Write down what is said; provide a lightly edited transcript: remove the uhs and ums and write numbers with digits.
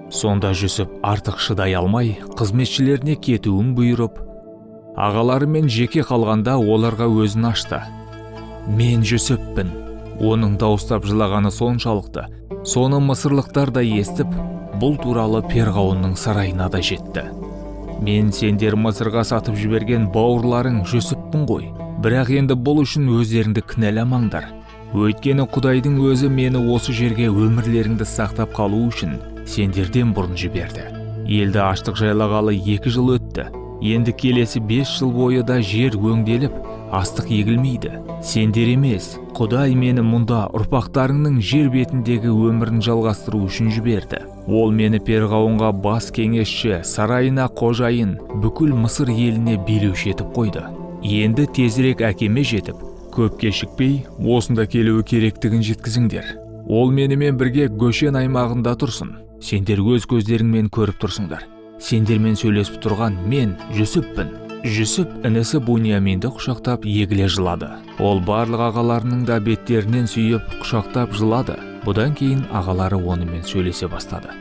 Сонда Жүсіп артық шыдай алмай, қызметшілеріне кетуін бұйырып, ағаларымен жеке қалғанда оларға өзін ашты. Мен Жүсіппін. Оның дауыстап жылағаны соншалықты, соны мысырлықтар да естіп, бұл туралы Перғауынның сарайына да жетті. Мен сендер Мысырға сатып жіберген бауырларың Жүсіппін ғой. Бірақ енді бұл үшін өздеріңді кінәламаңдар. Өйткені Құдайдың өзі мені осы жерге өмірлеріңді сақтап қалу үшін сендерден бұрын жіберді. Елді аштық жайлағалы 2 жыл өтті. Енді келесі 5 жыл бойы да жер өңделіп, астық егілмейді. Сендер емес, Құдай мені мұнда ұрпақтарыңның жер бетіндегі өмірін жалғастыру үшін жіберді. Ол мені Перғауынға бас кеңесші, сарайына қожайын, бүкіл Мысыр еліне билеуші етіп қойды. Енді тезірек әкеме жетіп, көп кешікпей осында келуі керектігін жеткізіңдер. Ол менімен бірге Гөшен аймағында тұрсын. Сендер өз көздеріңмен көріп тұрсыңдар. Сендермен сөйлесіп тұрған мен Жүсіппін. Жүсіп інісі Буниаминді құшақтап егіле жылады. Ол барлық ағаларының да беттерінен сүйіп құшақтап жылады. Бұдан кейін ағалары онымен сөйлесе бастады.